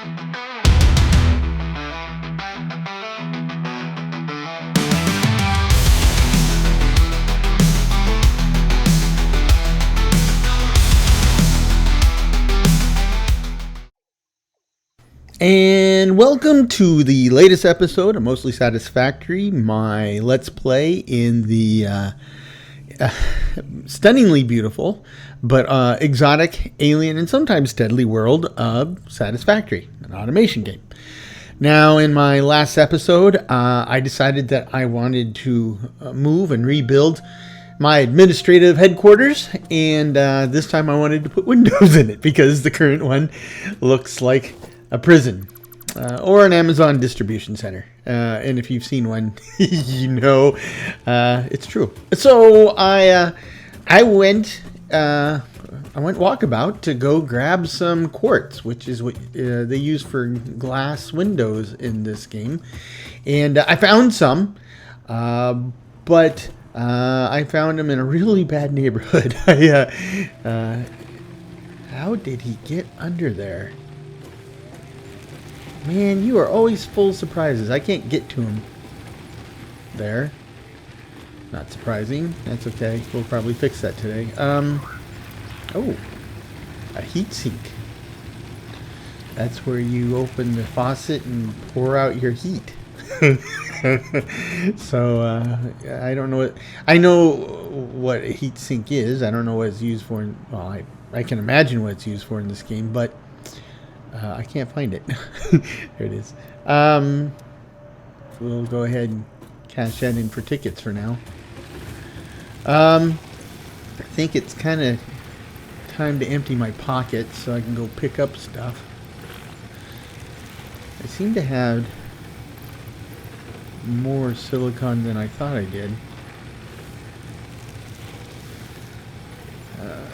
And welcome to the latest episode of Mostly Satisfactory, my Let's Play in the stunningly beautiful but exotic, alien, and sometimes deadly world of Satisfactory, an automation game. Now, in my last episode, I decided that I wanted to move and rebuild my administrative headquarters, and this time I wanted to put windows in it because the current one looks like a prison or an Amazon distribution center. And if you've seen one, you know it's true. So I went walkabout to go grab some quartz, which is what they use for glass windows in this game. And I found some, but I found them in a really bad neighborhood. How did he get under there? Man, you are always full of surprises. I can't get to him. There. Not surprising. That's okay. We'll probably fix that today. Oh. A heat sink. That's where you open the faucet and pour out your heat. So, I don't know what... I know what a heat sink is. I don't know what it's used for. Well, I can imagine what it's used for in this game, but... I can't find it. There it is. We'll go ahead and cash that in for tickets for now. I think it's kind of time to empty my pockets so I can go pick up stuff. I seem to have more silicon than I thought I did.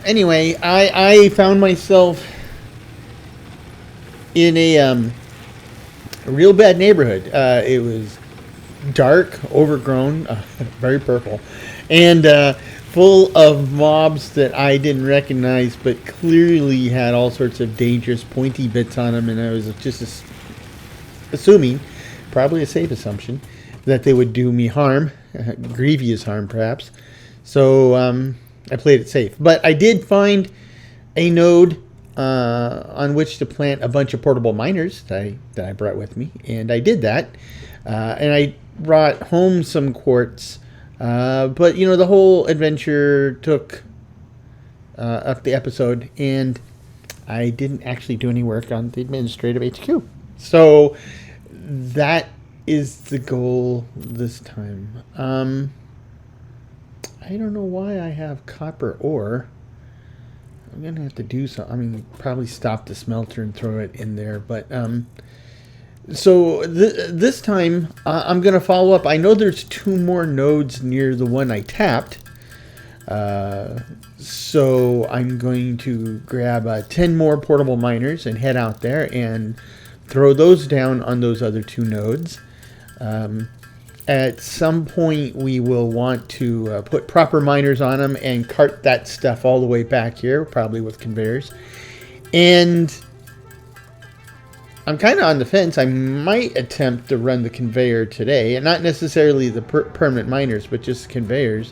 Anyway, I found myself in a real bad neighborhood. It was dark, overgrown, very purple, and full of mobs that I didn't recognize, but clearly had all sorts of dangerous pointy bits on them, and I was just assuming, probably a safe assumption, that they would do me harm, grievous harm perhaps. So I played it safe. But I did find a node on which to plant a bunch of portable miners that I brought with me, and I did that, and I brought home some quartz, but you know, the whole adventure took up the episode, and I didn't actually do any work on the administrative HQ. So that is the goal this time. I don't know why I have copper ore. I'm going to have to do something. I mean, probably stop the smelter and throw it in there. But so this time I'm going to follow up. I know there's 2 more nodes near the one I tapped. So I'm going to grab 10 more portable miners and head out there and throw those down on those other 2 nodes. At some point, we will want to put proper miners on them and cart that stuff all the way back here, probably with conveyors. And I'm kind of on the fence. I might attempt to run the conveyor today, and not necessarily the permanent miners, but just conveyors,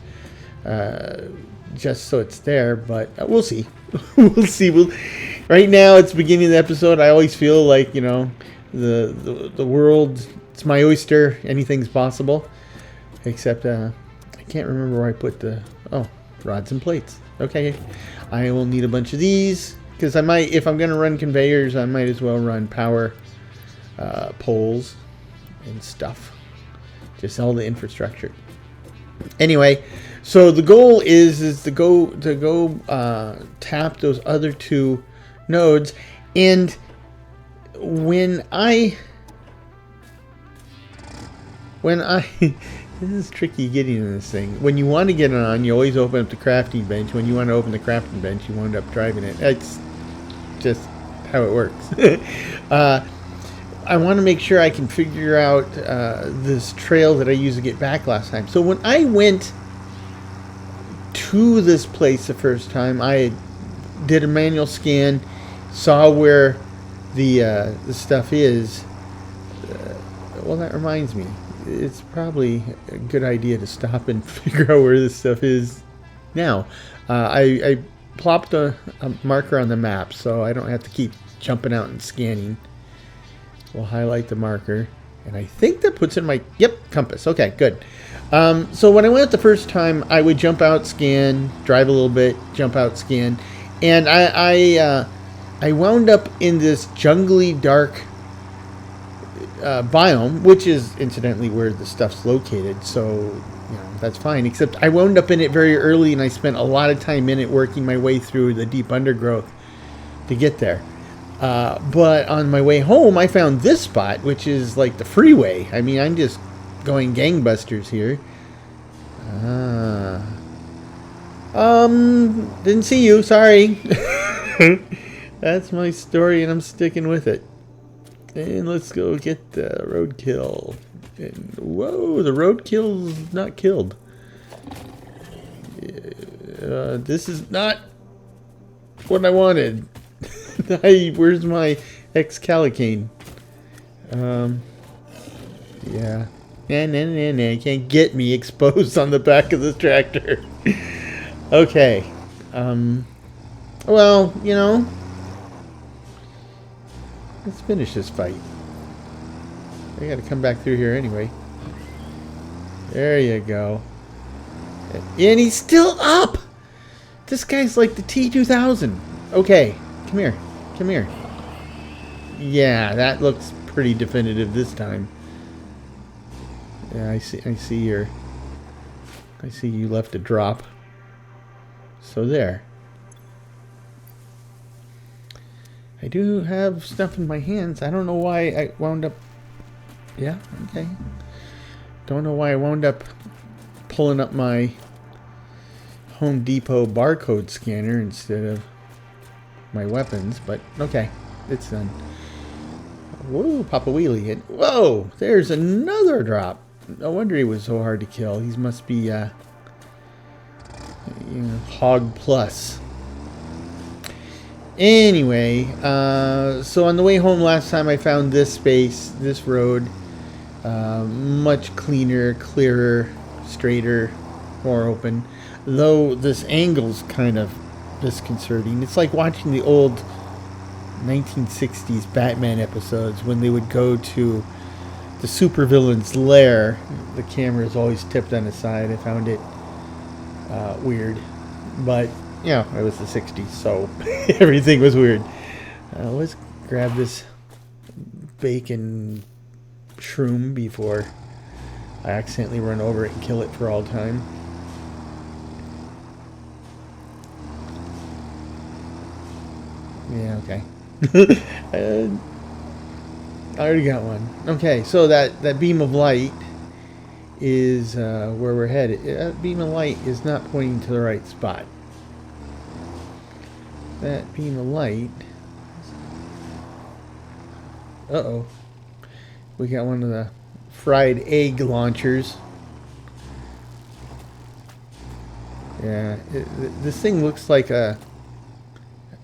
just so it's there. But we'll see. We'll see. Right now, it's the beginning of the episode. I always feel like, you know, the world... It's my oyster. Anything's possible. Except, I can't remember where I put the... Oh, rods and plates. Okay. I will need a bunch of these. Because I might... If I'm going to run conveyors, I might as well run power poles and stuff. Just all the infrastructure. Anyway, so the goal is to go tap those other 2 nodes. And when I this is tricky getting in this thing. When you want to get it on, you always open up the crafting bench. When you want to open the crafting bench, you wind up driving it. It's just how it works. I want to make sure I can figure out this trail that I used to get back last time. So when I went to this place the first time, I did a manual scan, saw where the stuff is. Well, that reminds me. It's probably a good idea to stop and figure out where this stuff is now. I plopped a marker on the map, so I don't have to keep jumping out and scanning. We'll highlight the marker, and I think that puts in my compass. Okay, good. So when I went the first time, I would jump out, scan, drive a little bit, jump out, scan, and I wound up in this jungly, dark biome, which is incidentally where the stuff's located, so that's fine, except I wound up in it very early, and I spent a lot of time in it working my way through the deep undergrowth to get there. But on my way home, I found this spot, which is like the freeway. I mean, I'm just going gangbusters here. Didn't see you, sorry. That's my story, and I'm sticking with it. And let's go get the roadkill. And whoa, the roadkill's not killed. This is not what I wanted. Where's my ex-calicane? Yeah. Nah. Can't get me exposed on the back of this tractor. Okay. Well, let's finish this fight. I gotta come back through here anyway. There you go. And he's still up! This guy's like the T-2000. Okay, come here. Come here. Yeah, that looks pretty definitive this time. Yeah, I see your... I see you left a drop. So there. I do have stuff in my hands. I don't know why I wound up... Yeah, okay. Don't know why I wound up pulling up my Home Depot barcode scanner instead of my weapons, but okay, it's done. Whoa, Papa Wheelie. And whoa, there's another drop. No wonder he was so hard to kill. He must be Hog Plus. Anyway, so on the way home last time I found this space, this road, much cleaner, clearer, straighter, more open. Though this angle's kind of disconcerting. It's like watching the old 1960s Batman episodes when they would go to the supervillain's lair. The camera is always tipped on the side. I found it weird, but it was the 60s, so everything was weird. Let's grab this bacon shroom before I accidentally run over it and kill it for all time. Yeah, okay. I already got one. Okay, so that beam of light is where we're headed. That beam of light is not pointing to the right spot. That beam of light... Uh-oh. We got one of the fried egg launchers. Yeah, this thing looks like an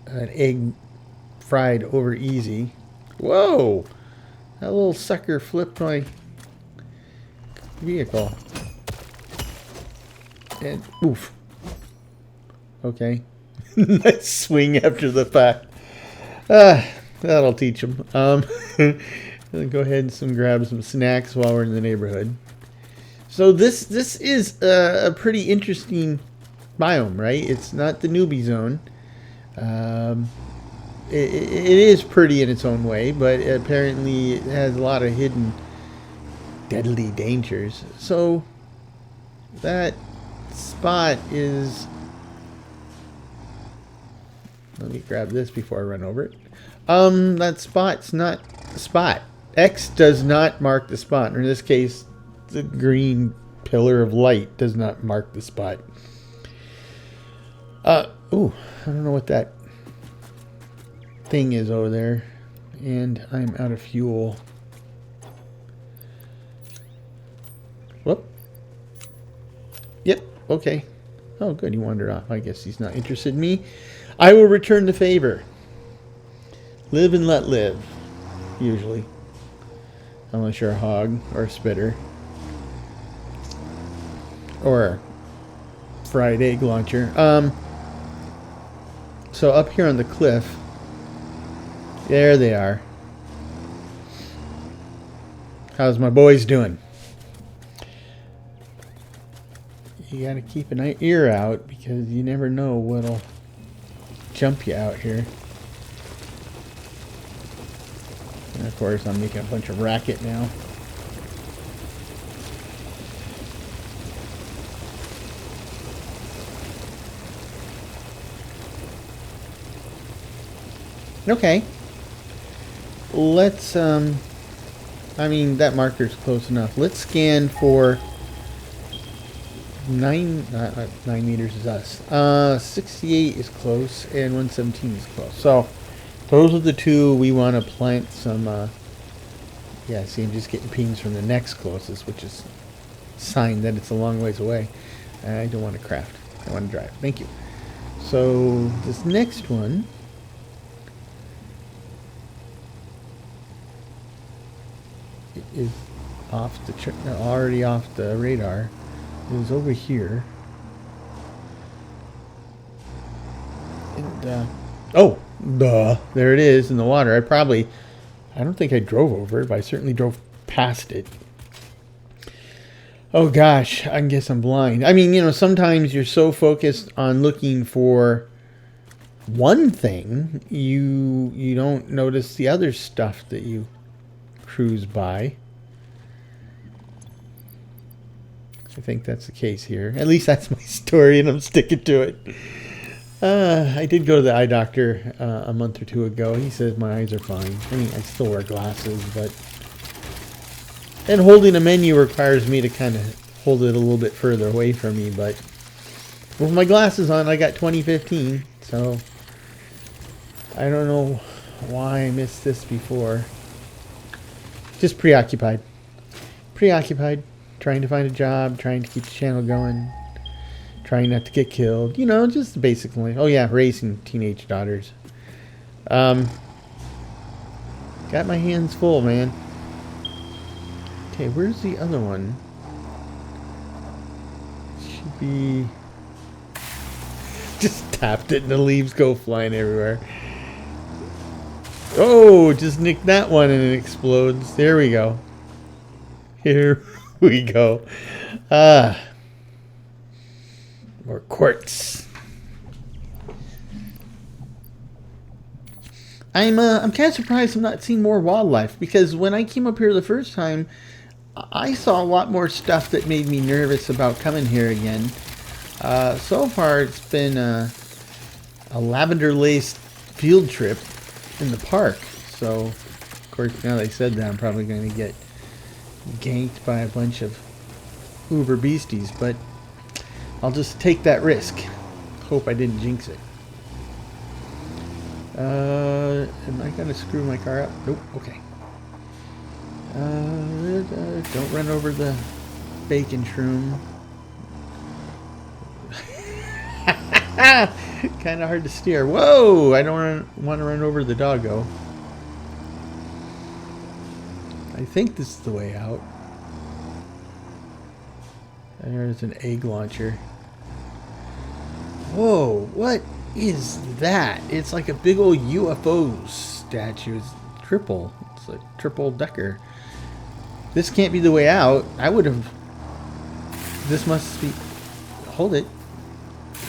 egg fried over easy. Whoa! That little sucker flipped my vehicle. And oof. Okay. Nice swing after the fact. That'll teach them. Go ahead and grab some snacks while we're in the neighborhood. So this is a pretty interesting biome, right? It's not the newbie zone. It is pretty in its own way, but apparently it has a lot of hidden deadly dangers. So that spot is... Let me grab this before I run over it. That spot's not the spot. X does not mark the spot. Or in this case, the green pillar of light does not mark the spot. Ooh, I don't know what that thing is over there. And I'm out of fuel. Whoop. Yep, okay. Oh, good, he wandered off. I guess he's not interested in me. I will return the favor. Live and let live, usually. Unless you're a hog or a spitter. Or a fried egg launcher. So up here on the cliff, there they are. How's my boys doing? You gotta keep an ear out because you never know what'll jump you out here. And of course, I'm making a bunch of racket now. Okay. Let's, I mean, that marker's close enough. Let's scan for 9 meters is us. 68 is close, and 117 is close. So, those are the two we want to plant some, yeah, see, I'm just getting pings from the next closest, which is a sign that it's a long ways away. I don't want to craft. I want to drive. Thank you. So, this next one is off the already off the radar. It was over here, and oh, duh, there it is in the water. I don't think I drove over it, but I certainly drove past it. Oh gosh, I guess I'm blind. I mean, you know, sometimes you're so focused on looking for one thing, you don't notice the other stuff that you cruise by. I think that's the case here. At least that's my story, and I'm sticking to it. I did go to the eye doctor a month or two ago. He says my eyes are fine. I mean, I still wear glasses, but... And holding a menu requires me to kind of hold it a little bit further away from me, but... With my glasses on, I got 2015, so... I don't know why I missed this before. Just preoccupied. Preoccupied. Trying to find a job, trying to keep the channel going, trying not to get killed. You know, just basically. Oh yeah, raising teenage daughters. Got my hands full, man. Okay, where's the other one? Should be... Just tapped it and the leaves go flying everywhere. Oh, just nicked that one and it explodes. There we go. Here we go. More quartz. I'm kind of surprised I'm not seeing more wildlife, because when I came up here the first time, I saw a lot more stuff that made me nervous about coming here again. So far, it's been a lavender-laced field trip in the park. So, of course, now they said that, I'm probably going to get ganked by a bunch of uber beasties, but I'll just take that risk. Hope I didn't jinx it. Am I gonna screw my car up? Nope. Okay. Don't run over the bacon shroom. Kind of hard to steer. Whoa! I don't want to run over the doggo. I think this is the way out. There's an egg launcher. Whoa, what is that? It's like a big old UFO statue. It's triple. It's a triple decker. This can't be the way out. I would have... This must be... Hold it.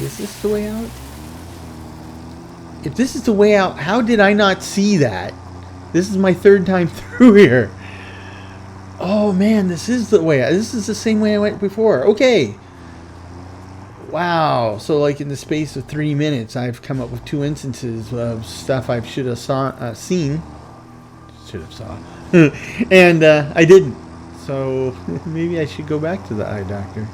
Is this the way out? If this is the way out, how did I not see that? This is my third time through here. Oh man, this is the way. This is the same way I went before. Okay. Wow. So like in the space of 3 minutes, I've come up with 2 instances of stuff I should have seen. Should have saw. And I didn't. So maybe I should go back to the eye doctor.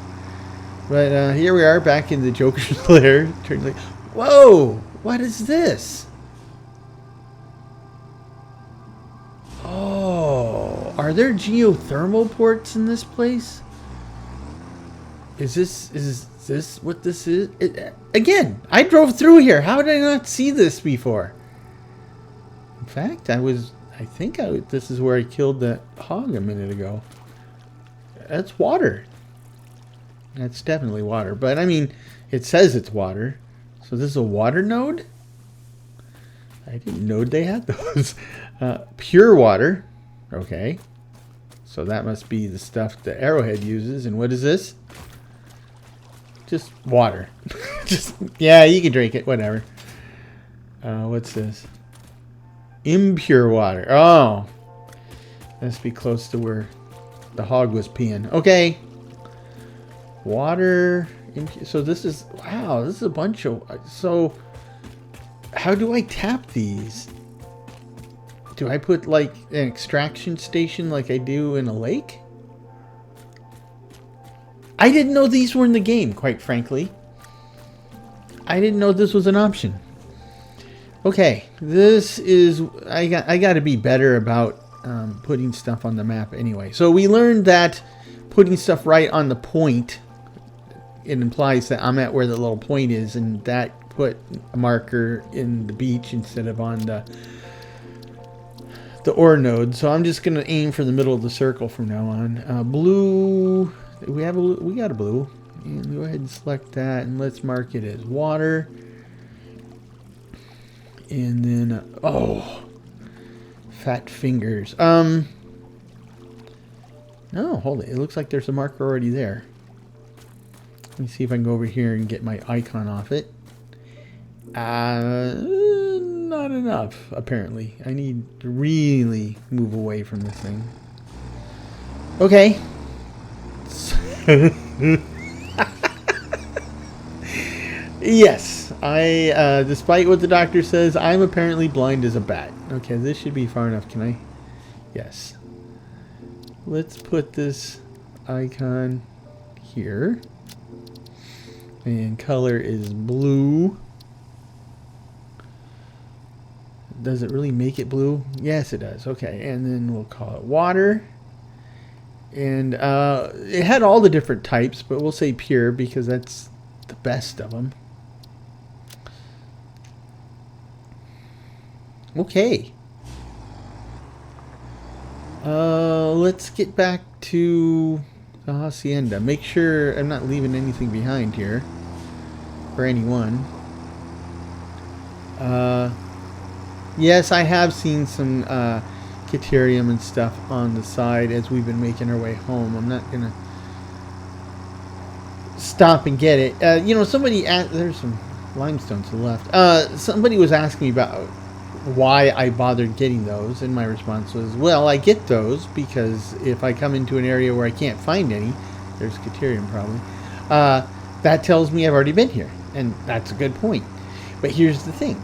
But here we are back in the Joker's lair. Turns like, whoa! What is this? Oh, are there geothermal ports in this place? Is this what this is? Again, I drove through here. How did I not see this before? fact, this is where I killed that hog a minute ago. That's water. That's definitely water. But I mean, it says it's water. So this is a water node? I didn't know they had those. Pure water. Okay. So that must be the stuff the arrowhead uses. And what is this? Just water. Yeah, you can drink it. Whatever. What's this? Impure water. Oh. Must be close to where the hog was peeing. Okay. Water. So this is... Wow, this is a bunch of... So... How do I tap these? Do I put like an extraction station like I do in a lake? I didn't know these were in the game, quite frankly. I didn't know this was an option. Okay, this is... I got to be better about putting stuff on the map anyway. So we learned that putting stuff right on the point, it implies that I'm at where the little point is, and that put a marker in the beach instead of on the ore node. So I'm just going to aim for the middle of the circle from now on. Blue... We got a blue. And go ahead and select that, and let's mark it as water. And then oh, fat fingers. No, hold it. It looks like there's a marker already there. Let me see if I can go over here and get my icon off it. Not enough, apparently. I need to really move away from this thing. Okay. Yes, despite what the doctor says, I'm apparently blind as a bat. Okay, this should be far enough. Can I? Yes. Let's put this icon here. And color is blue. Does it really make it blue? Yes, it does. Okay, and then we'll call it water. And it had all the different types, but we'll say pure because that's the best of them. Okay. Let's get back to the hacienda. Make sure I'm not leaving anything behind here. For anyone. Yes, I have seen some Caterium and stuff on the side as we've been making our way home. I'm not gonna stop and get it. You know, somebody there's some limestone to the left. Somebody was asking me about why I bothered getting those, and my response was, well, I get those because if I come into an area where I can't find any, there's Caterium probably, that tells me I've already been here, and that's a good point. But here's the thing.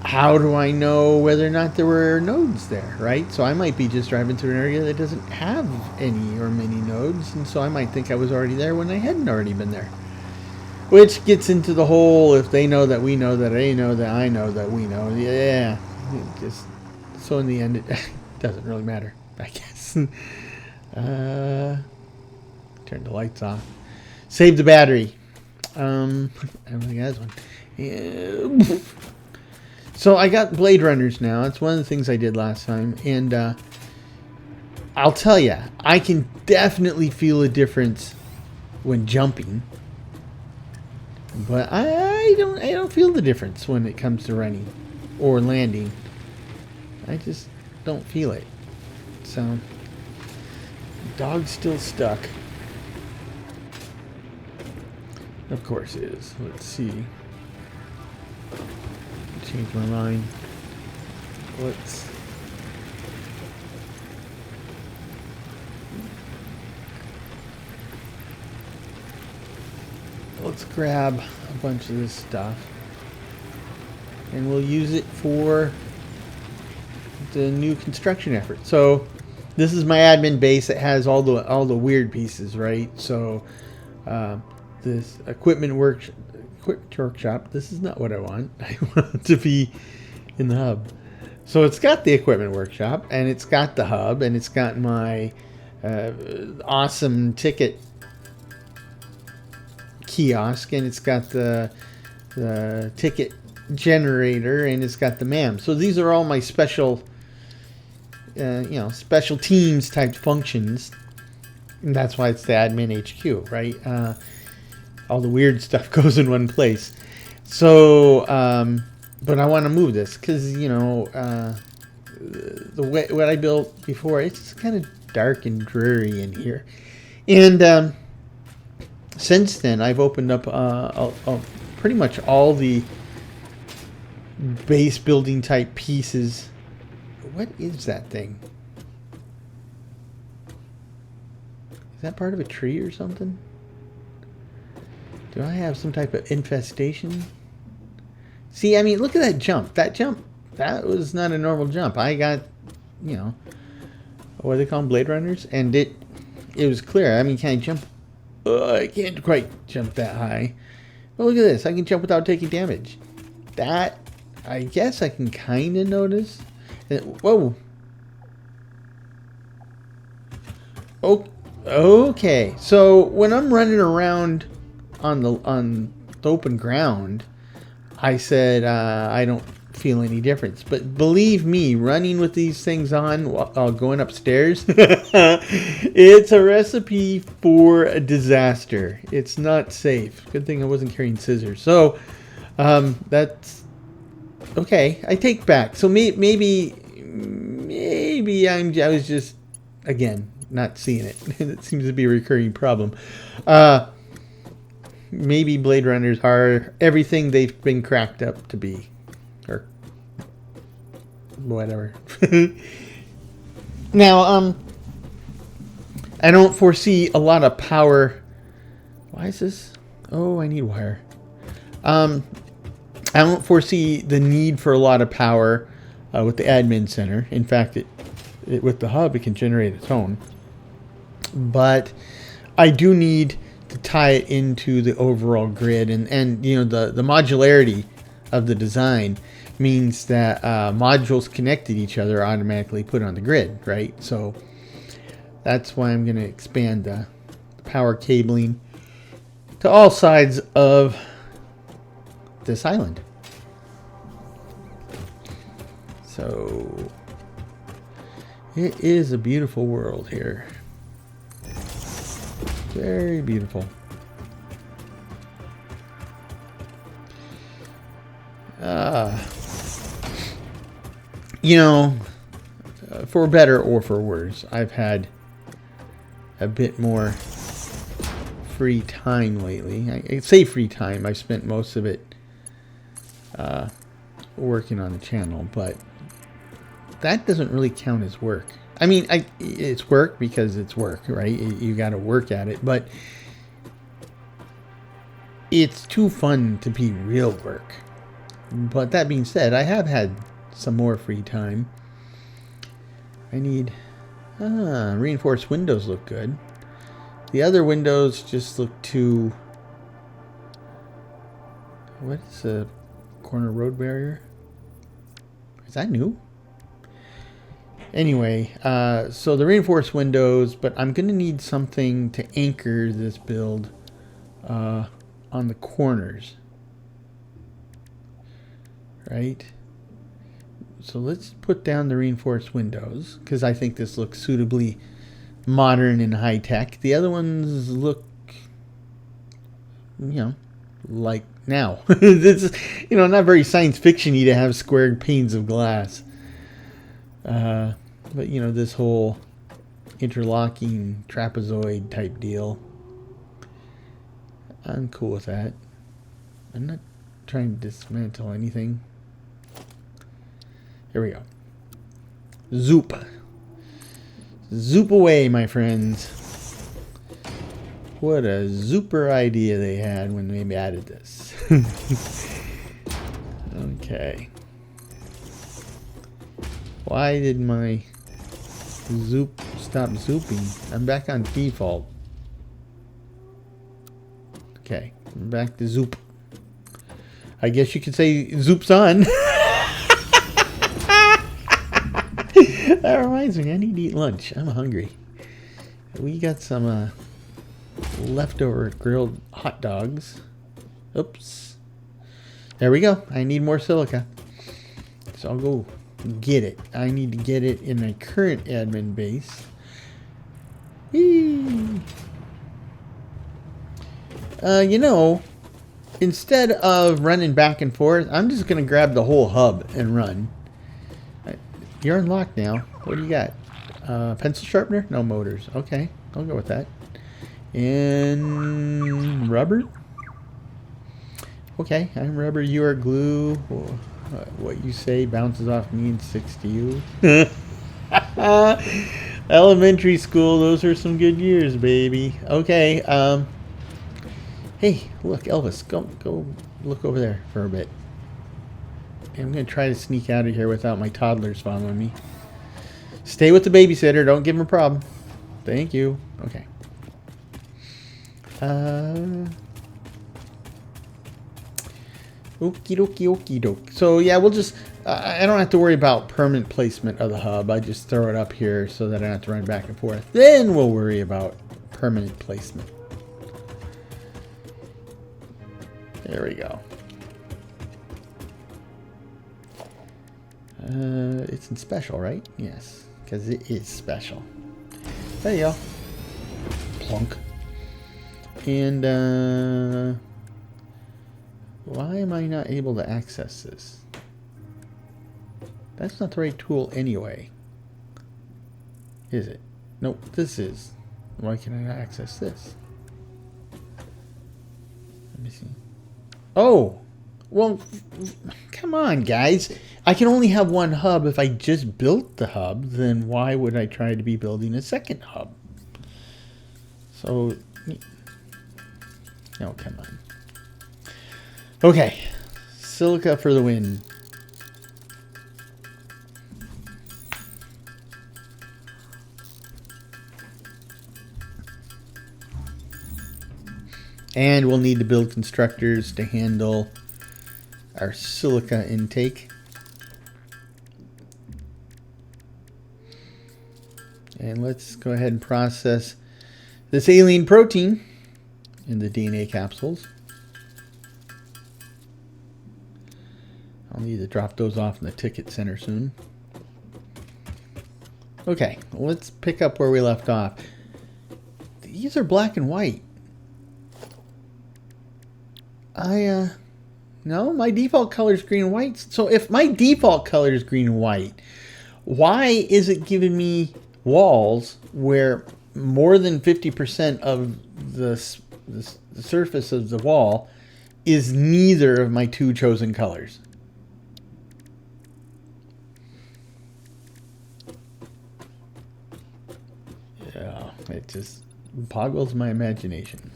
How do I know whether or not there were nodes there, right? So I might be just driving through an area that doesn't have any or many nodes, and so I might think I was already there when I hadn't already been there. Which gets into the whole, if they know that we know that they know that I know that we know. Yeah, just so in the end it doesn't really matter, I guess. Turn the lights off. Save the battery. I don't think it has one. Yeah. So I got Blade Runners now. That's one of the things I did last time. And I'll tell you, I can definitely feel a difference when jumping. But I don't feel the difference when it comes to running or landing. I just don't feel it. So, the dog's still stuck. Of course it is. Let's see. Change my mind. Let's grab a bunch of this stuff, and we'll use it for the new construction effort. So this is my admin base. It has all the weird pieces, right? So this equipment workshop. This is not what I want. I want it to be in the hub. So it's got the equipment workshop, and it's got the hub, and it's got my awesome ticket kiosk, and it's got the ticket generator, and it's got the MAM. So these are all my special, special teams type functions. And that's why it's the admin HQ, right? All the weird stuff goes in one place. So, but I want to move this because, what I built before, it's kind of dark and dreary in here. And since then, I've opened up pretty much all the base building type pieces. What is that thing? Is that part of a tree or something? Do I have some type of infestation? See, I mean, look at that jump. That jump, that was not a normal jump. I got, what do they call them, Blade Runners? And it was clear. I mean, can I jump? I can't quite jump that high. But look at this. I can jump without taking damage. That, I guess I can kind of notice. Whoa. Oh, okay. So when I'm running around on the open ground, I said I don't feel any difference. But believe me, running with these things on while going upstairs, it's a recipe for a disaster. It's not safe. Good thing I wasn't carrying scissors. So that's okay. I take back. So maybe I was just, again, not seeing it. It seems to be a recurring problem. Maybe Blade Runners are everything they've been cracked up to be. Or whatever. Now, I don't foresee a lot of power. Why is this? Oh, I need wire. I don't foresee the need for a lot of power with the admin center. In fact, with the hub, it can generate its own. But I do need to tie it into the overall grid, and the modularity of the design means that modules connected to each other are automatically put on the grid, right? So that's why I'm going to expand the power cabling to all sides of this island. So it is a beautiful world here. Very beautiful. For better or for worse, I've had a bit more free time lately. I say free time. I've spent most of it working on the channel, but that doesn't really count as work. I mean, it's work because it's work, right? You got to work at it, but it's too fun to be real work. But that being said, I have had some more free time. I need reinforced windows look good. The other windows just look too. What's a corner road barrier? Is that new? Anyway, so the reinforced windows, but I'm going to need something to anchor this build on the corners. Right? So let's put down the reinforced windows, because I think this looks suitably modern and high-tech. The other ones look, like now. It's, not very science fiction-y to have square panes of glass. But, this whole interlocking trapezoid type deal, I'm cool with that. I'm not trying to dismantle anything. Here we go. Zoop. Zoop away, my friends. What a zooper idea they had when they added this. Okay. Why did my zoop stop zooping? I'm back on default. Okay, I'm back to zoop. I guess you could say zoop's on. That reminds me, I need to eat lunch. I'm hungry. We got some leftover grilled hot dogs. Oops. There we go. I need more silica. So I'll go get it. I need to get it in my current admin base. Whee! You know, instead of running back and forth, I'm just going to grab the whole hub and run. You're unlocked now. What do you got? Pencil sharpener? No motors. Okay, I'll go with that. And rubber? Okay, I'm rubber, you are glue. What you say bounces off me and sticks to you. Elementary school, those are some good years, baby. Okay, hey, look, Elvis, go look over there for a bit. I'm going to try to sneak out of here without my toddlers following me. Stay with the babysitter, don't give him a problem. Thank you. Okay. Okie dokie, okie doke. So yeah, we'll just, I don't have to worry about permanent placement of the hub. I just throw it up here so that I don't have to run back and forth. Then we'll worry about permanent placement. There we go. It's in special, right? Yes, because it is special. There you go. Plunk. And, why am I not able to access this? That's not the right tool anyway. Is it? Nope, this is. Why can I not access this? Let me see. Oh! Well, come on, guys. I can only have one hub. If I just built the hub, then why would I try to be building a second hub? So, oh, come on. Okay, silica for the win. And we'll need to build constructors to handle our silica intake. And let's go ahead and process this alien protein in the DNA capsules. I'll need to drop those off in the ticket center soon. Okay, let's pick up where we left off. These are black and white. No, my default color is green and white. So if my default color is green and white, why is it giving me walls where more than 50% of the surface of the wall is neither of my two chosen colors? Yeah, it just boggles my imagination.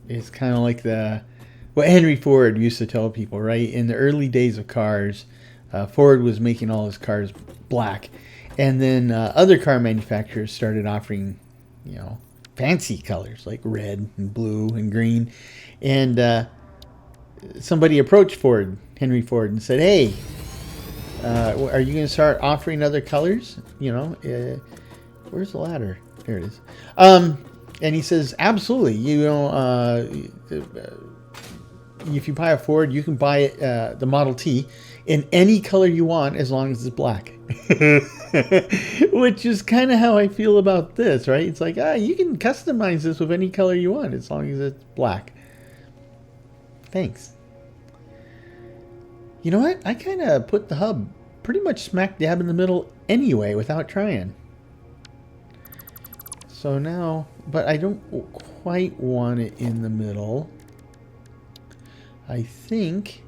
It's kind of like what Henry Ford used to tell people, right? In the early days of cars, Ford was making all his cars black. And then other car manufacturers started offering, you know, fancy colors like red and blue and green. And somebody approached Henry Ford, and said, hey, are you going to start offering other colors? You know, where's the ladder? There it is. And he says, absolutely. You know, if you buy a Ford, you can buy it, the Model T in any color you want as long as it's black. Which is kind of how I feel about this, right? It's like, you can customize this with any color you want as long as it's black. Thanks. You know what? I kind of put the hub pretty much smack dab in the middle anyway without trying. So now, but I don't quite want it in the middle. I think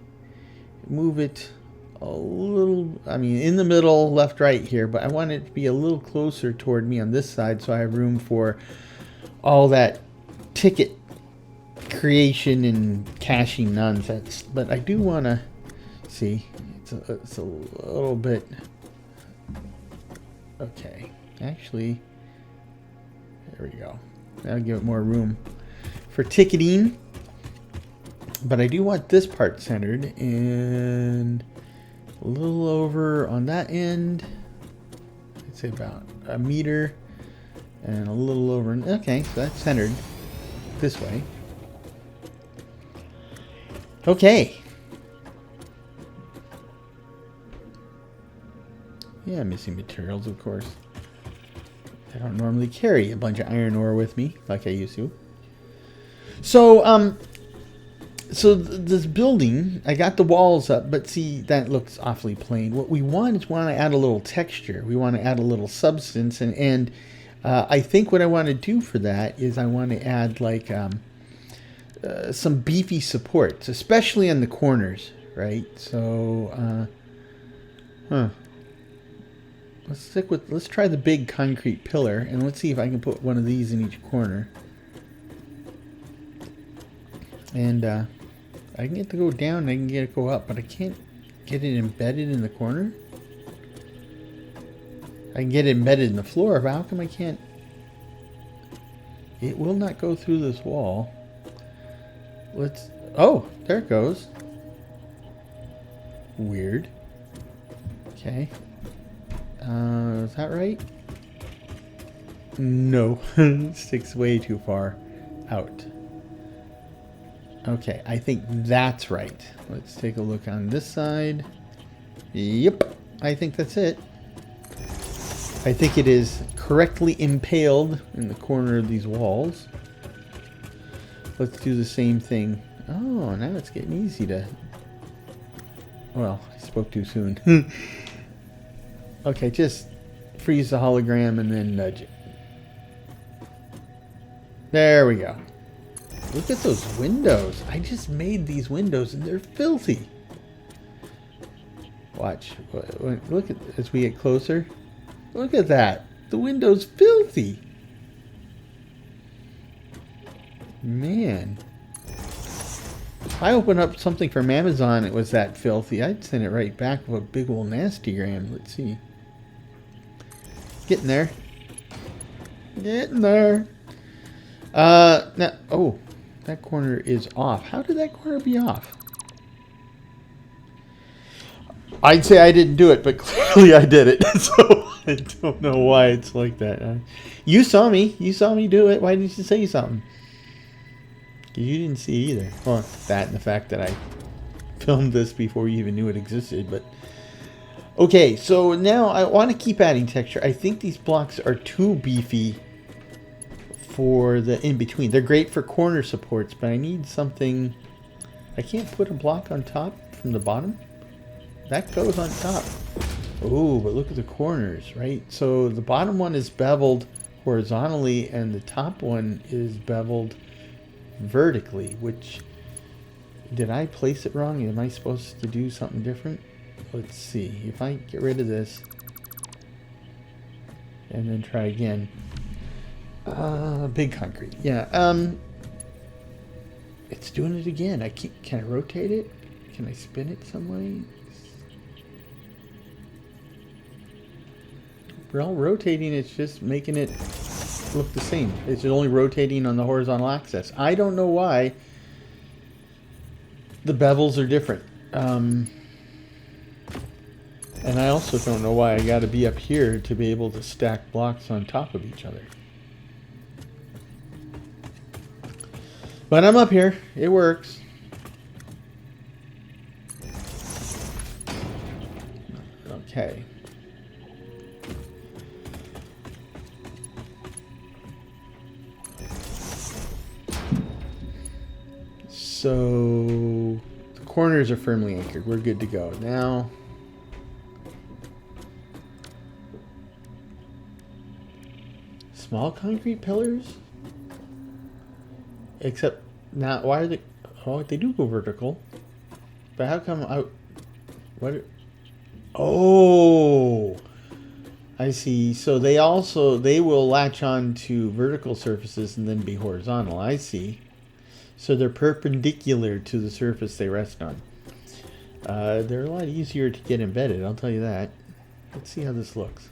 move it a little, I mean, in the middle, left, right here, but I want it to be a little closer toward me on this side so I have room for all that ticket creation and caching nonsense. But I do want to see, it's a little bit, okay, actually, there we go. That'll give it more room for ticketing. But I do want this part centered and a little over on that end. I'd say about a meter and a little over. Okay, so that's centered this way. Okay. Yeah, missing materials, of course. I don't normally carry a bunch of iron ore with me like I used to. So, this building, I got the walls up, but see, that looks awfully plain. What we want is want to add a little texture. We want to add a little substance, and I think what I want to do for that is I want to add like some beefy supports, especially on the corners, right? So, let's try the big concrete pillar, and let's see if I can put one of these in each corner. And I can get it to go down, and I can get it to go up, but I can't get it embedded in the corner. I can get it embedded in the floor, but how come I can't? It will not go through this wall. Oh, there it goes. Weird. Okay. Is that right? No. It sticks way too far out. Okay, I think that's right. Let's take a look on this side. Yep, I think that's it. I think it is correctly impaled in the corner of these walls. Let's do the same thing. Oh, now it's getting easy to... Well, I spoke too soon. Okay, just freeze the hologram and then nudge it. There we go. Look at those windows. I just made these windows and they're filthy. Watch. Look at as we get closer. Look at that. The window's filthy. Man. If I open up something from Amazon, it was that filthy, I'd send it right back with a big old nastygram. Let's see. Getting there. Getting there. Now, oh, that corner is off. How did that corner be off? I'd say I didn't do it, but clearly I did it. So I don't know why it's like that. You saw me. You saw me do it. Why didn't you say something? You didn't see either. Well, that and the fact that I filmed this before you even knew it existed. But okay, so now I want to keep adding texture. I think these blocks are too beefy for the in-between. They're great for corner supports, but I need something. I can't put a block on top from the bottom. That goes on top. Oh, but look at the corners, right? So the bottom one is beveled horizontally and the top one is beveled vertically, which, did I place it wrong? Am I supposed to do something different? Let's see. If I get rid of this and then try again. Big concrete. Yeah. It's doing it again. Can I rotate it? Can I spin it some way? Well, rotating it's just making it look the same. It's only rotating on the horizontal axis. I don't know why the bevels are different. And I also don't know why I got to be up here to be able to stack blocks on top of each other. But I'm up here. It works. Okay. So the corners are firmly anchored. We're good to go. Now, small concrete pillars? Except now, why are they? Oh, they do go vertical. But how come I? What? Oh, I see. So they will latch on to vertical surfaces and then be horizontal. I see. So they're perpendicular to the surface they rest on. They're a lot easier to get embedded, I'll tell you that. Let's see how this looks.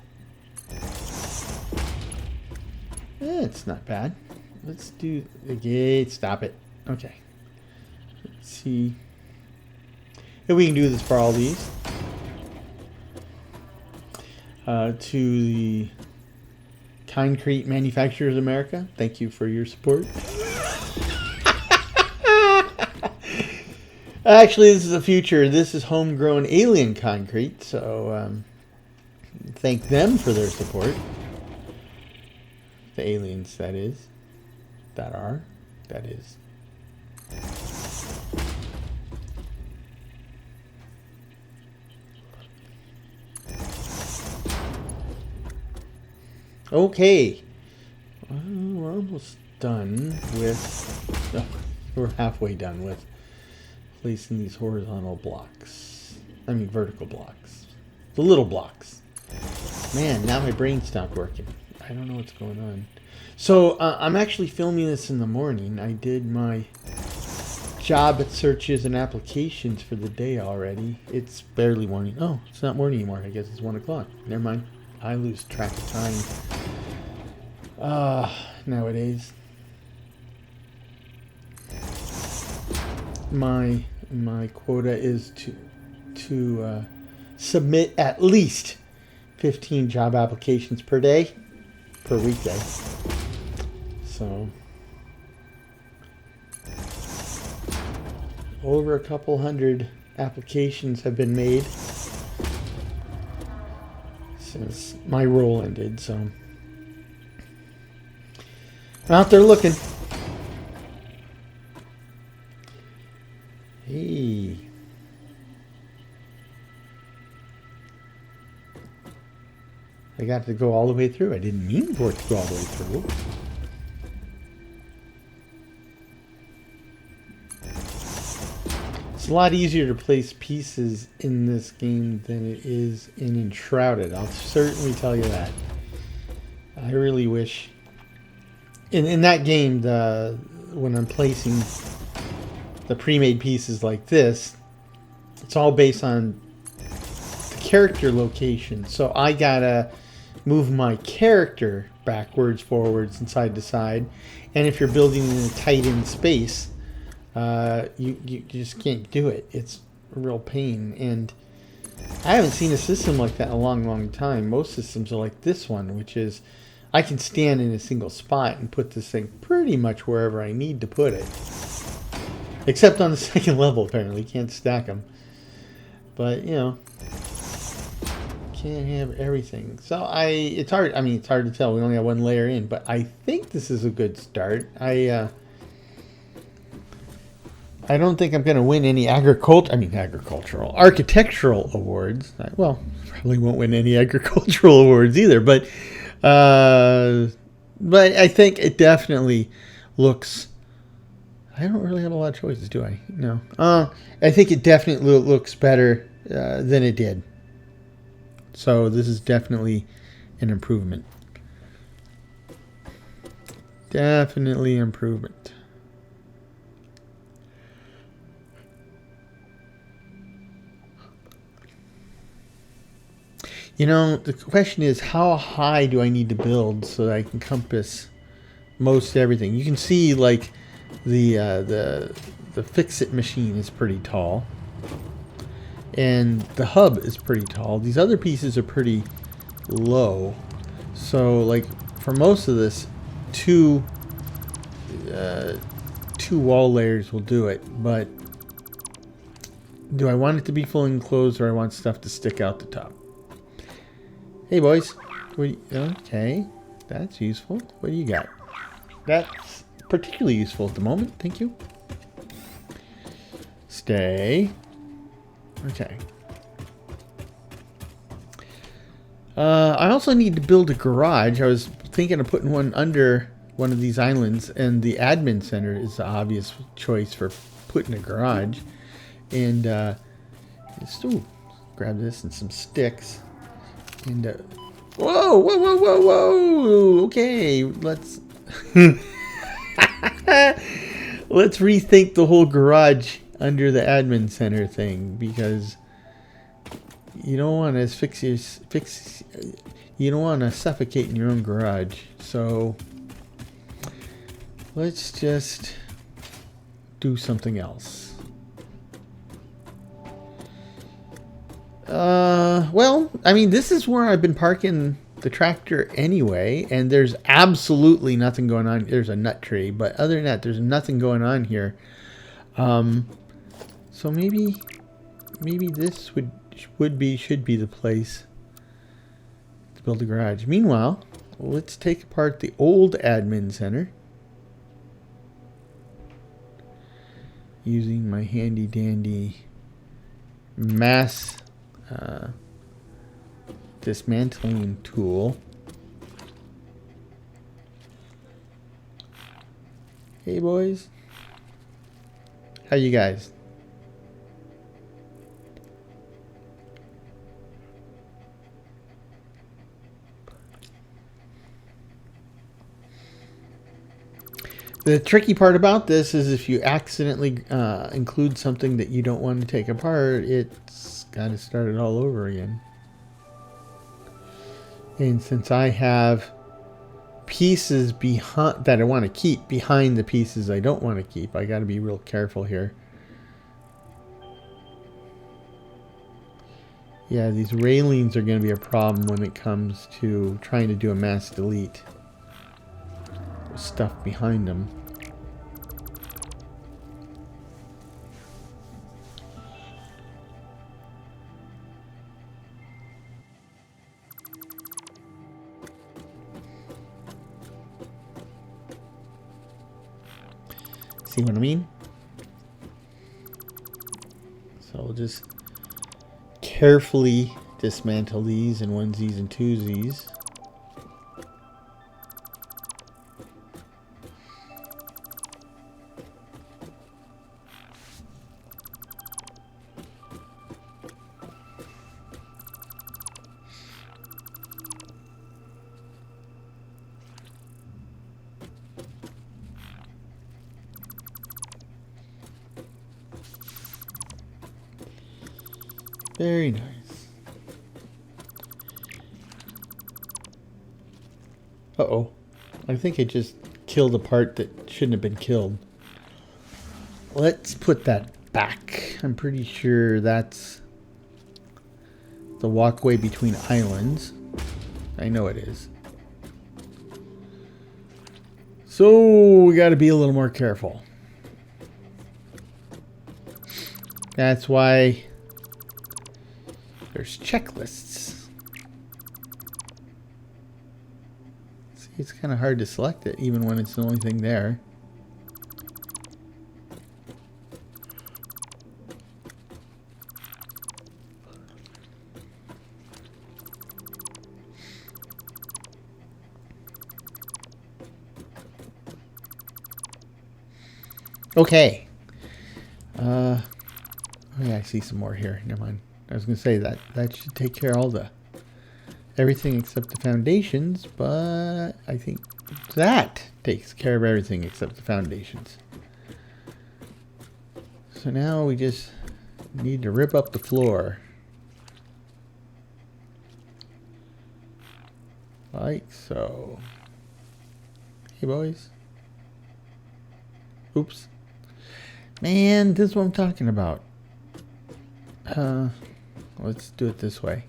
It's not bad. Let's do the gate. Stop it. Okay. Let's see if we can do this for all these. To the Concrete Manufacturers America, thank you for your support. Actually, this is the future. This is homegrown alien concrete, so thank them for their support. The aliens, that is. That is. Okay. We're almost done with... Oh, we're halfway done with placing these horizontal blocks. I mean vertical blocks. The little blocks. Man, now my brain stopped working. I don't know what's going on. So, I'm actually filming this in the morning. I did my job searches and applications for the day already. It's barely morning. Oh, it's not morning anymore. I guess it's 1 o'clock. Never mind. I lose track of time. Nowadays. My quota is to submit at least 15 job applications per day, per weekday. So over a couple hundred applications have been made since my role ended, so I'm out there looking. Hey. I got to go all the way through. I didn't mean for it to go all the way through. It's a lot easier to place pieces in this game than it is in Enshrouded. I'll certainly tell you that. I really wish... In that game, when I'm placing the pre-made pieces like this, it's all based on the character location. So I gotta move my character backwards, forwards, and side to side. And if you're building in a tight-in space, you just can't do it. It's a real pain. And I haven't seen a system like that in a long, long time. Most systems are like this one, which is I can stand in a single spot and put this thing pretty much wherever I need to put it. Except on the second level, apparently. You can't stack them. But, you know, can't have everything. So it's hard. I mean, it's hard to tell. We only have one layer in, but I think this is a good start. I don't think I'm going to win any architectural awards. Well, probably won't win any agricultural awards either, but I think it definitely looks... I don't really have a lot of choices, do I? No. I think it definitely looks better than it did. So this is definitely an improvement. Definitely improvement. You know, the question is, how high do I need to build so that I can compass most everything? You can see, like, the fix-it machine is pretty tall, and the hub is pretty tall. These other pieces are pretty low. So, like, for most of this, two wall layers will do it. But do I want it to be fully enclosed, or I want stuff to stick out the top? Hey, boys. Okay, that's useful. What do you got? That's particularly useful at the moment. Thank you. Stay. Okay. I also need to build a garage. I was thinking of putting one under one of these islands, and the admin center is the obvious choice for putting a garage. And just grab this and some sticks. And whoa! Okay, let's let's rethink the whole garage under the admin center thing, because you don't want to you don't want to suffocate in your own garage. So let's just do something else. Well, I mean, this is where I've been parking the tractor anyway, and there's absolutely nothing going on. There's a nut tree, but other than that, there's nothing going on here. So So maybe this should be the place to build a garage. Meanwhile, let's take apart the old admin center using my handy dandy mass dismantling tool. Hey boys, how you guys? The tricky part about this is if you accidentally include something that you don't want to take apart, it's got to start it all over again. And since I have pieces behind that I want to keep behind the pieces I don't want to keep, I got to be real careful here. Yeah, these railings are going to be a problem when it comes to trying to do a mass delete. Stuff behind them. See what I mean? So we'll just carefully dismantle these in onesies and twosies. Very nice. Uh-oh. I think I just killed a part that shouldn't have been killed. Let's put that back. I'm pretty sure that's the walkway between islands. I know it is. So we got to be a little more careful. That's why there's checklists. See, it's kind of hard to select it even when it's the only thing there. Okay. Oh yeah, I see some more here. Never mind. I was going to say that should take care of all the everything except the foundations, but I think that takes care of everything except the foundations. So now we just need to rip up the floor. Like so. Hey boys. Oops. Man, this is what I'm talking about. Let's do it this way.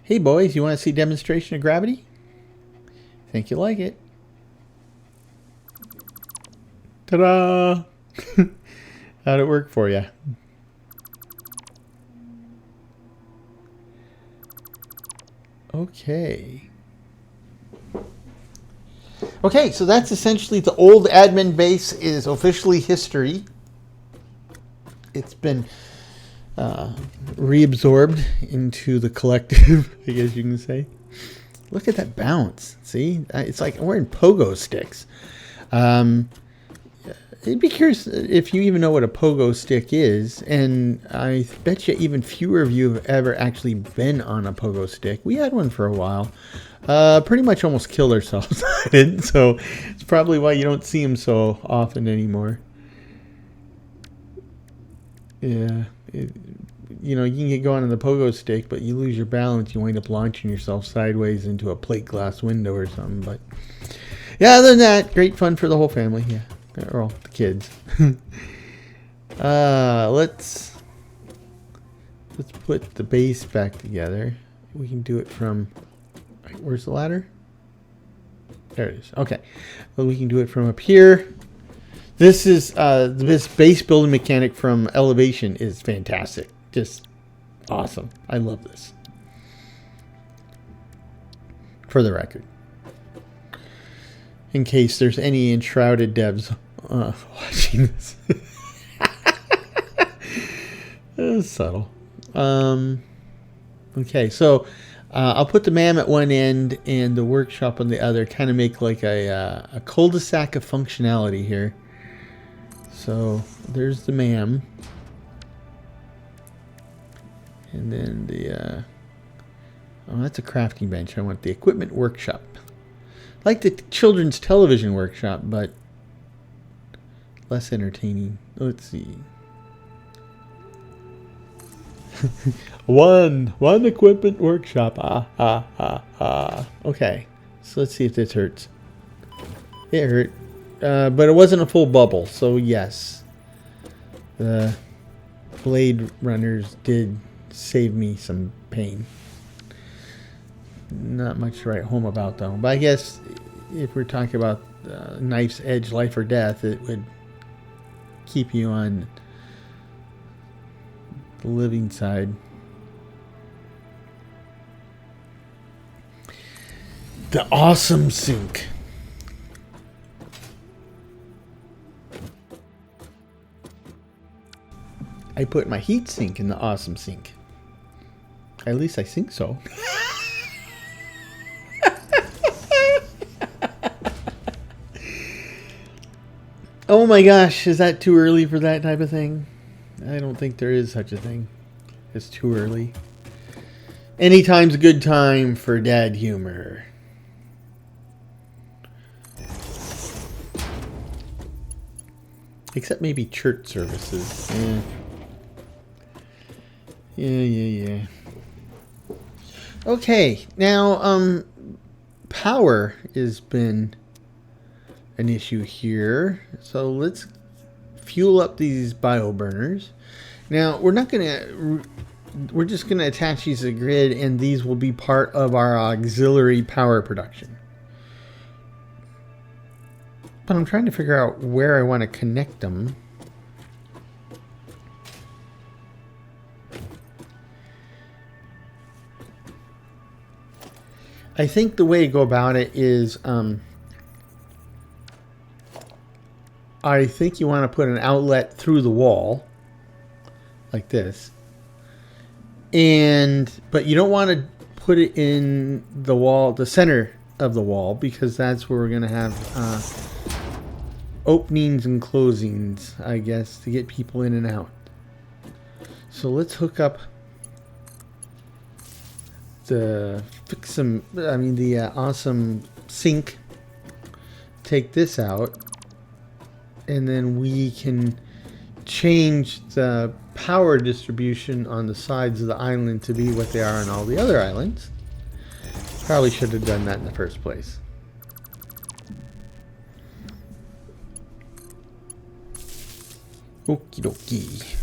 Hey boys, you want to see demonstration of gravity? Think you like it. Ta-da! How'd it work for you? Okay. Okay, so that's essentially the old admin base is officially history. It's been reabsorbed into the collective, I guess you can say. Look at that bounce. See? It's like we're in pogo sticks. I'd be curious if you even know what a pogo stick is, and I bet you even fewer of you have ever actually been on a pogo stick. We had one for a while. Pretty much almost killed ourselves on it, so it's probably why you don't see them so often anymore. Yeah, you know, you can get going on the pogo stick, but you lose your balance, you wind up launching yourself sideways into a plate glass window or something. But yeah, other than that, great fun for the whole family. Yeah, or all the kids. Let's put the base back together. We can do it from. Where's the ladder? There it is. Okay. Well, we can do it from up here. This is this base building mechanic from Elevation is fantastic. Just awesome. I love this. For the record. In case there's any enshrouded devs watching this. It's subtle. Okay, so I'll put the MAM at one end and the workshop on the other. Kind of make like a cul-de-sac of functionality here. So there's the MAM. And then the... oh, that's a crafting bench. I want the equipment workshop. Like the children's television workshop, but less entertaining. Let's see. one equipment workshop. Okay, so let's see if this hurts. It hurt, but it wasn't a full bubble, so yes, the blade runners did save me some pain. Not much to write home about though, but I guess if we're talking about knife's edge, life or death, it would keep you on the living side. The awesome sink. I put my heat sink in the awesome sink. At least I think so. Oh my gosh, is that too early for that type of thing? I don't think there is such a thing. It's too early. Anytime's a good time for dad humor. Except maybe church services. Yeah. Okay, now, power has been an issue here. So let's fuel up these bio burners. Now, we're just going to attach these to the grid, and these will be part of our auxiliary power production. But I'm trying to figure out where I want to connect them. I think the way to go about it is, I think you want to put an outlet through the wall, like this. But you don't want to put it in the wall, the center of the wall, because that's where we're going to have openings and closings, I guess, to get people in and out. So let's hook up the awesome sink. Take this out, and then we can change the power distribution on the sides of the island to be what they are on all the other islands. Probably should have done that in the first place. Okie dokie.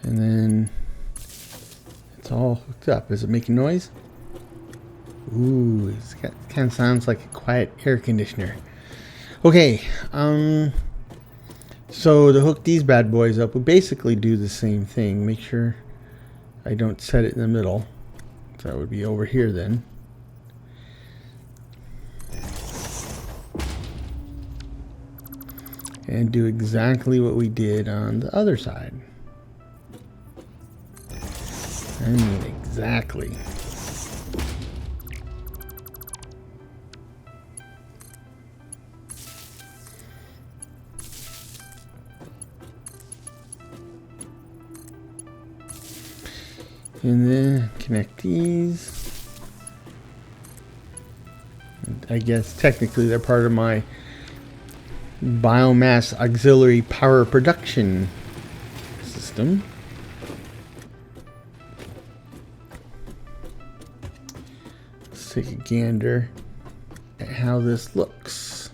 And then it's all hooked up. Is it making noise? Ooh, it's got, kind of sounds like a quiet air conditioner. Okay, so to hook these bad boys up, we basically do the same thing. Make sure I don't set it in the middle. So that would be over here then. And do exactly what we did on the other side. I mean, exactly. And then connect these. I guess technically they're part of my biomass auxiliary power production system. Let's take a gander at how this looks.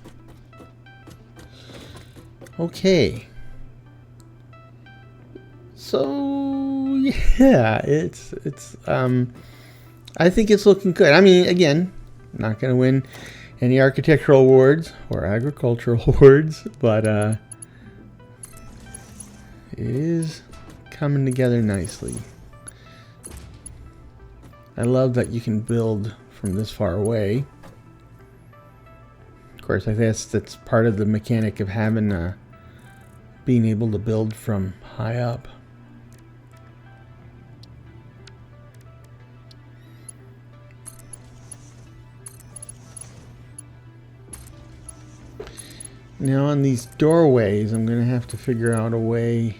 Okay. So yeah, it's I think it's looking good. I mean, again, Not going to win any architectural awards or agricultural awards, but it is coming together nicely. I love that you can build from this far away. Of course, I guess that's part of the mechanic of having being able to build from high up. Now on these doorways, I'm going to have to figure out a way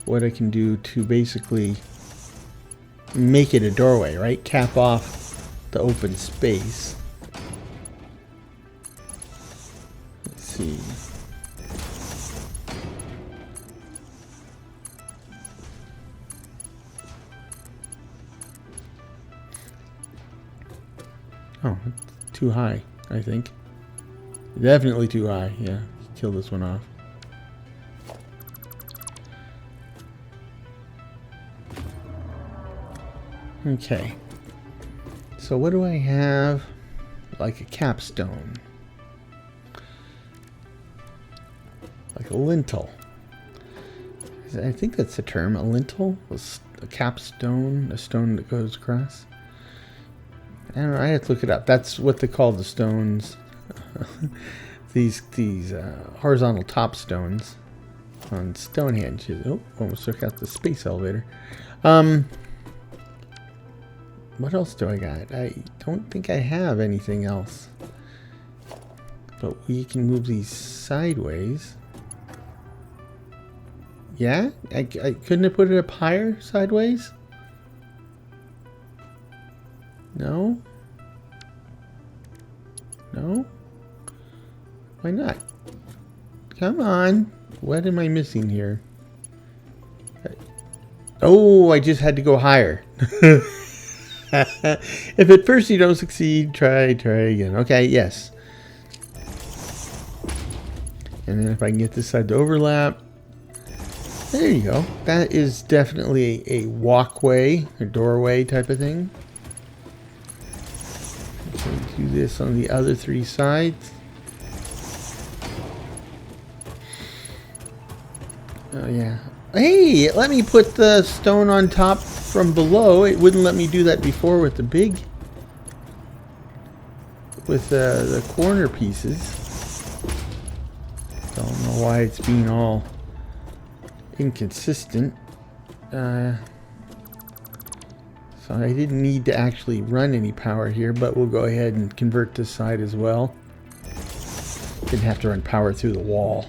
what I can do to basically make it a doorway, right? Cap off the open space. Let's see. Oh, it's too high, I think. Definitely too high. Yeah, kill this one off. Okay. So what do I have? Like a capstone. Like a lintel. I think that's the term. A lintel? A capstone? A stone that goes across? I don't know. I have to look it up. That's what they call the stones. these horizontal top stones on Stonehenge. Oh, almost took out the space elevator. What else do I got? I don't think I have anything else. But we can move these sideways. Yeah? I couldn't have put it up higher sideways? No? No? Why not? Come on. What am I missing here? Oh, I just had to go higher. If at first you don't succeed, try again. Okay, yes. And then if I can get this side to overlap. There you go. That is definitely a walkway, a doorway type of thing. Okay, do this on the other three sides. Oh yeah. Hey, let me put the stone on top from below. It wouldn't let me do that before with the big, with the corner pieces. Don't know why it's being all inconsistent. So I didn't need to actually run any power here, but we'll go ahead and convert this side as well. Didn't have to run power through the wall.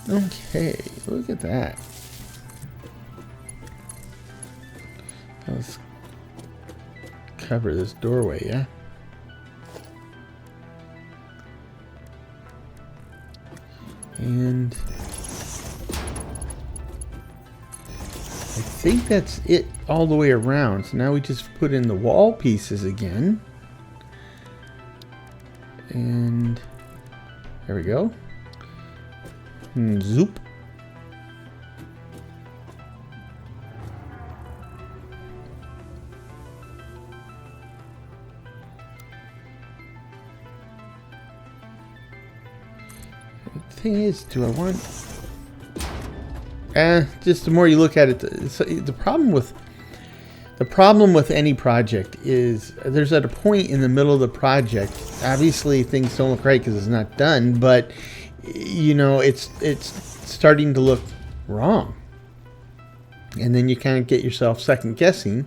Okay, look at that. Let's cover this doorway, yeah? And I think that's it all the way around. So now we just put in the wall pieces again. And there we go. And zoop. The thing is, do I want... just the more you look at it, the problem with any project is there's at a point in the middle of the project, obviously things don't look right because it's not done, but you know, it's starting to look wrong. And then you kind of get yourself second guessing.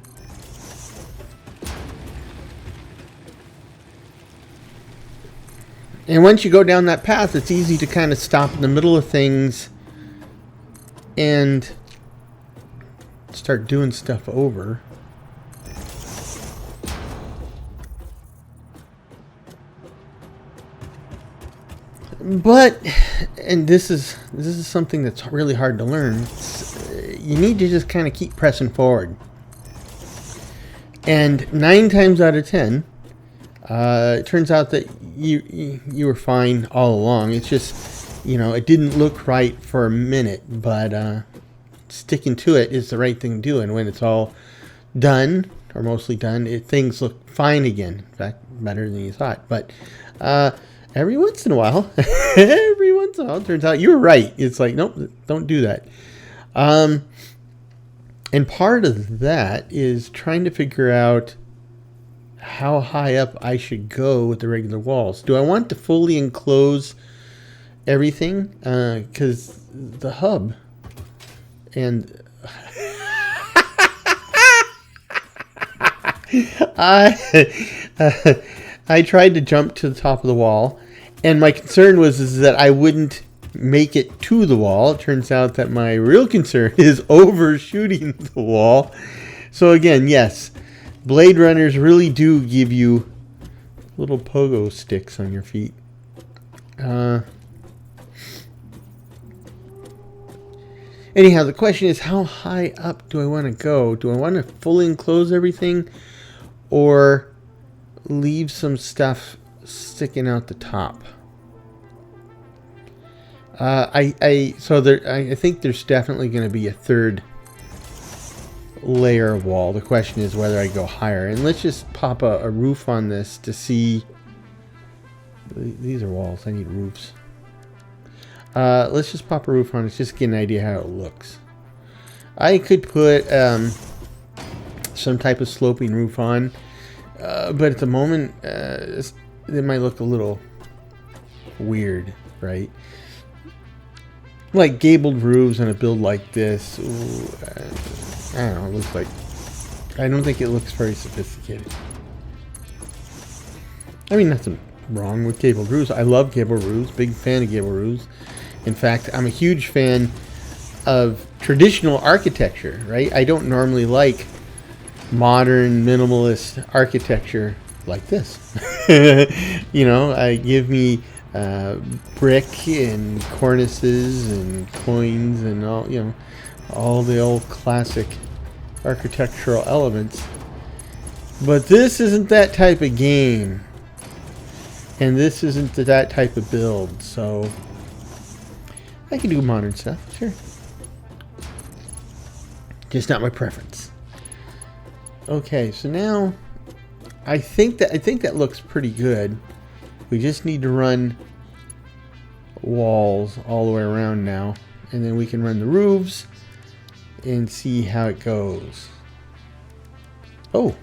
And once you go down that path, it's easy to kind of stop in the middle of things and start doing stuff over. But, and this is something that's really hard to learn. You need to just kind of keep pressing forward. And 9 times out of 10, it turns out that you were fine all along. It's just, it didn't look right for a minute, but sticking to it is the right thing to do. And when it's all done, or mostly done, things look fine again. In fact, better than you thought. But every once in a while, it turns out you were right. It's like, nope, don't do that. And part of that is trying to figure out how high up I should go with the regular walls. Do I want to fully enclose everything? Because the hub and I tried to jump to the top of the wall, and my concern was that I wouldn't make it to the wall. It turns out that my real concern is overshooting the wall. So again, yes, Blade Runners really do give you little pogo sticks on your feet. Anyhow, the question is, how high up do I want to go? Do I want to fully enclose everything, or leave some stuff sticking out the top? I think there's definitely going to be a third layer of wall. The question is whether I go higher. And let's just pop a roof on this to see. These are walls. I need roofs. Let's just pop a roof on it just to get an idea how it looks. I could put some type of sloping roof on, but at the moment it might look a little weird, right? Like gabled roofs on a build like this. Ooh, I don't know. It looks like, I don't think it looks very sophisticated. I mean, nothing wrong with gabled roofs. I love gabled roofs. Big fan of gabled roofs. In fact, I'm a huge fan of traditional architecture, right? I don't normally like modern minimalist architecture like this. Give me brick and cornices and coins and all the old classic architectural elements. But this isn't that type of game, and this isn't that type of build, so I can do modern stuff, sure. Just not my preference. Okay, so now I think that looks pretty good. We just need to run walls all the way around now, and then we can run the roofs and see how it goes. Oh,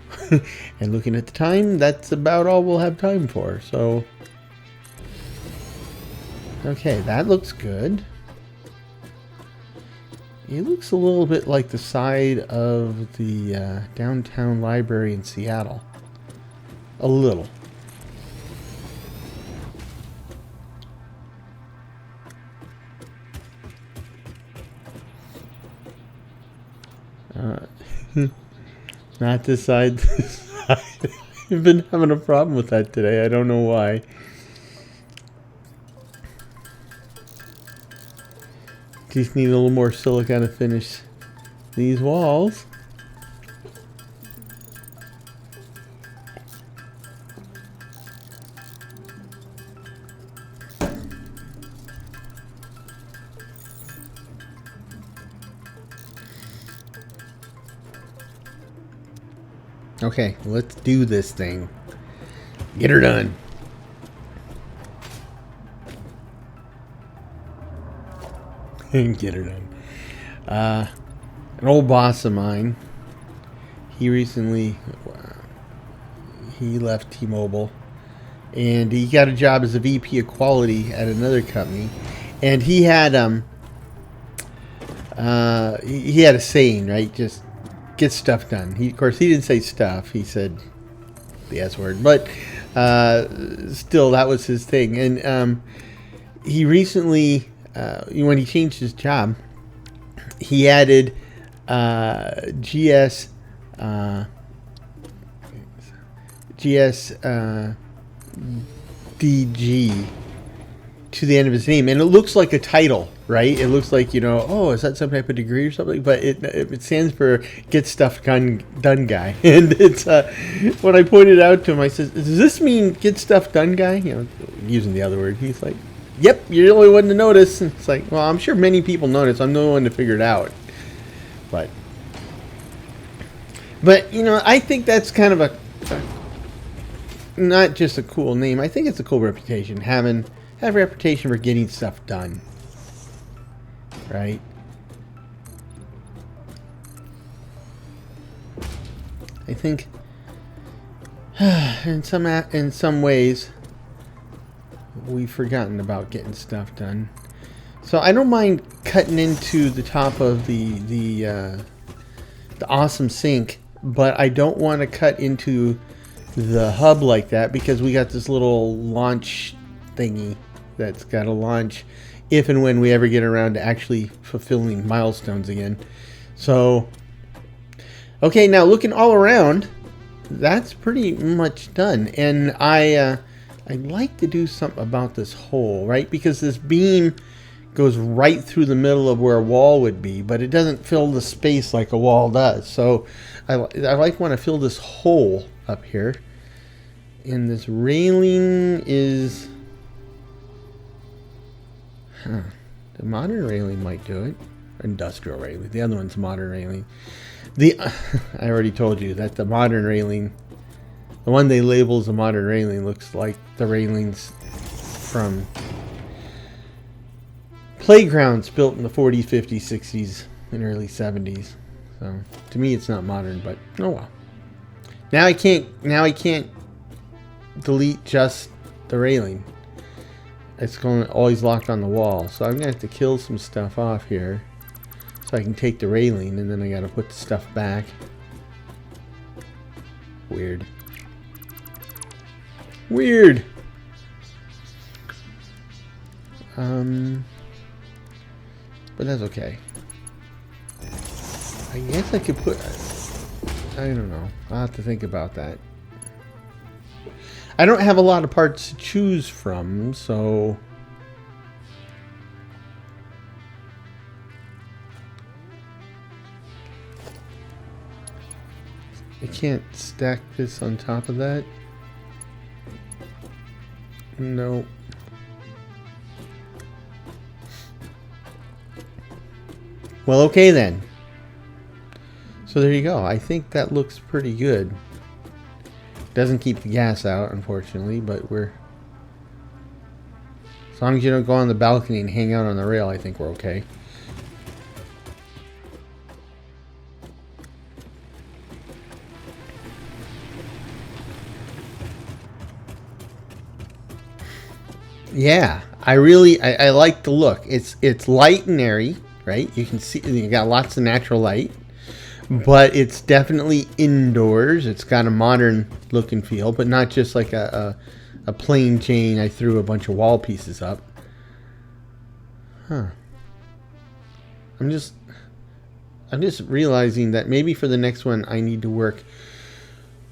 and looking at the time, that's about all we'll have time for. So, okay, that looks good. It looks a little bit like the side of the downtown library in Seattle. A little. Not this side. This side. I've been having a problem with that today. I don't know why. Just need a little more silica to finish these walls. Okay, let's do this thing. Get her done. Get her done. An old boss of mine, he recently he left T-Mobile, and he got a job as a VP of quality at another company, and he had he had a saying, right? Just get stuff done. Of course, he didn't say stuff. He said the S word, but still, that was his thing. And he recently, when he changed his job, he added GSDG to the end of his name, and it looks like a title right? It looks like, you know, oh, is that some type of degree or something? But it stands for get stuff done guy. And it's when I pointed out to him, I said, does this mean get stuff done guy? You know, using the other word. He's like, yep, you're the only one to notice. And it's like, well, I'm sure many people notice. I'm the only one to figure it out. But you know, I think that's kind of a not just a cool name. I think it's a cool reputation. Have a reputation for getting stuff done. Right? I think in some ways we've forgotten about getting stuff done. So I don't mind cutting into the top of the awesome sink, but I don't want to cut into the hub like that because we got this little launch thingy that's got to launch if and when we ever get around to actually fulfilling milestones again. So, okay, now looking all around, that's pretty much done. And I'd like to do something about this hole, right? Because this beam goes right through the middle of where a wall would be, but it doesn't fill the space like a wall does. So I want to fill this hole up here. And this railing is... the modern railing might do it. Industrial railing. The other one's modern railing. I already told you that the modern railing, the one they label as a modern railing, looks like the railings from playgrounds built in the 40s, 50s, 60s, and early 70s. So to me, it's not modern, but oh well. Now I can't delete just the railing. It's going to always lock on the wall, so I'm gonna have to kill some stuff off here so I can take the railing, and then I gotta put the stuff back. Weird. Weird. But that's okay. I guess I could put... I don't know. I'll have to think about that. I don't have a lot of parts to choose from, so... I can't stack this on top of that. No. Well, okay then. So there you go. I think that looks pretty good. Doesn't keep the gas out, unfortunately, but we're... As long as you don't go on the balcony and hang out on the rail, I think we're okay. Yeah, I like the look. It's light and airy, right? You can see you got lots of natural light, but it's definitely indoors. It's got a modern look and feel, but not just like a plain Jane. I threw a bunch of wall pieces up. Huh. I'm just realizing that maybe for the next one I need to work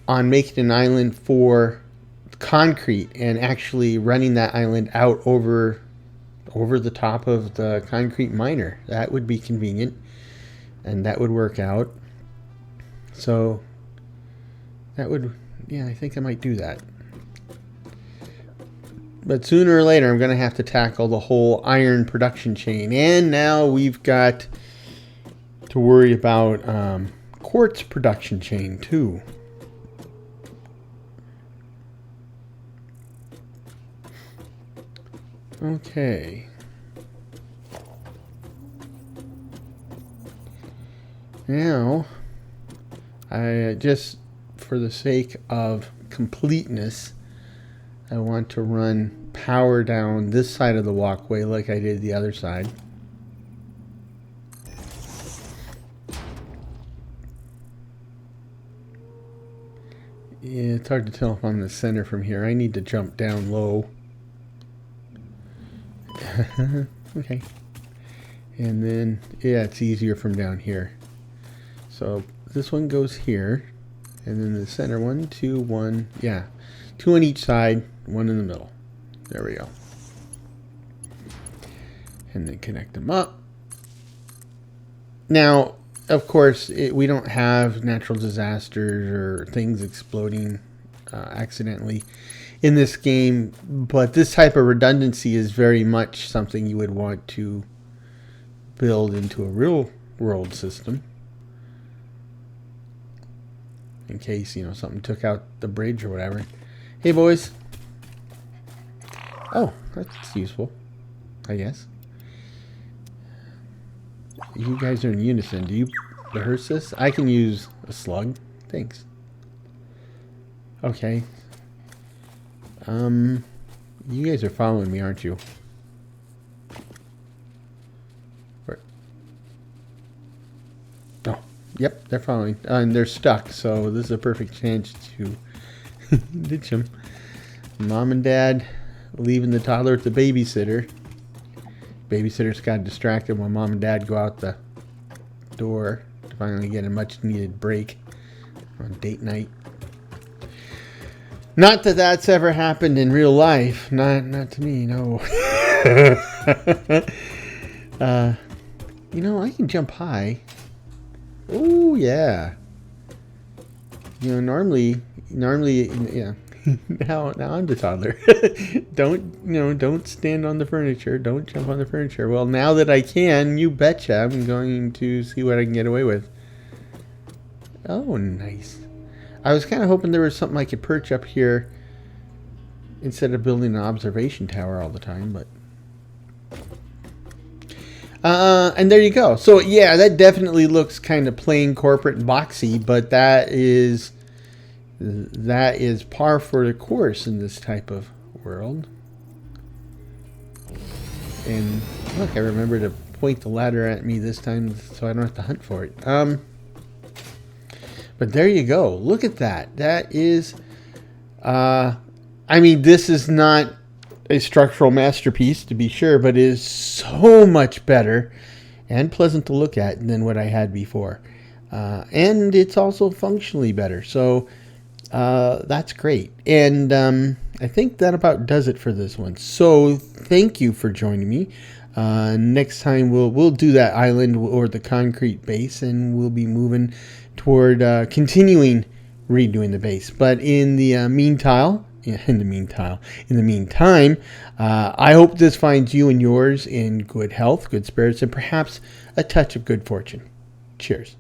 on making an island for concrete and actually running that island out over the top of the concrete miner. That would be convenient and that would work out. So that would, yeah, I think I might do that. But sooner or later I'm going to have to tackle the whole iron production chain, and now we've got to worry about quartz production chain too. Okay. Now, I just, for the sake of completeness, I want to run power down this side of the walkway like I did the other side. Yeah, it's hard to tell if I'm in the center from here. I need to jump down low. Okay. And then, yeah, it's easier from down here. So this one goes here. And then the center one, 2, 1. Yeah. 2 on each side, 1 in the middle. There we go. and then connect them up. Now, of course, we don't have natural disasters or things exploding accidentally in this game, but this type of redundancy is very much something you would want to build into a real world system in case, you know, something took out the bridge or whatever. Hey, boys. Oh, that's useful, I guess. You guys are in unison. Do you rehearse this? I can use a slug. Thanks. Okay. You guys are following me, aren't you? Where? Oh, yep, they're following. And they're stuck, so this is a perfect chance to ditch them. Mom and Dad leaving the toddler at the babysitter. Babysitter's got distracted while Mom and Dad go out the door to finally get a much needed break on date night. Not that that's ever happened in real life. Not to me, no. You know, I can jump high. Oh yeah. You know, normally, yeah. Now I'm the toddler. Don't stand on the furniture. Don't jump on the furniture. Well, now that I can, you betcha, I'm going to see what I can get away with. Oh, nice. I was kind of hoping there was something I could perch up here instead of building an observation tower all the time, but and there you go. So yeah, that definitely looks kind of plain, corporate, and boxy, but that is par for the course in this type of world. And look, I remember to point the ladder at me this time so I don't have to hunt for it. But there you go. Look at that. That is, I mean, this is not a structural masterpiece, to be sure, but it is so much better and pleasant to look at than what I had before. And it's also functionally better. So that's great. And I think that about does it for this one. So thank you for joining me. Next time we'll do that island or the concrete base, and we'll be moving toward continuing redoing the base. But in the meantime, I hope this finds you and yours in good health, good spirits, and perhaps a touch of good fortune. Cheers.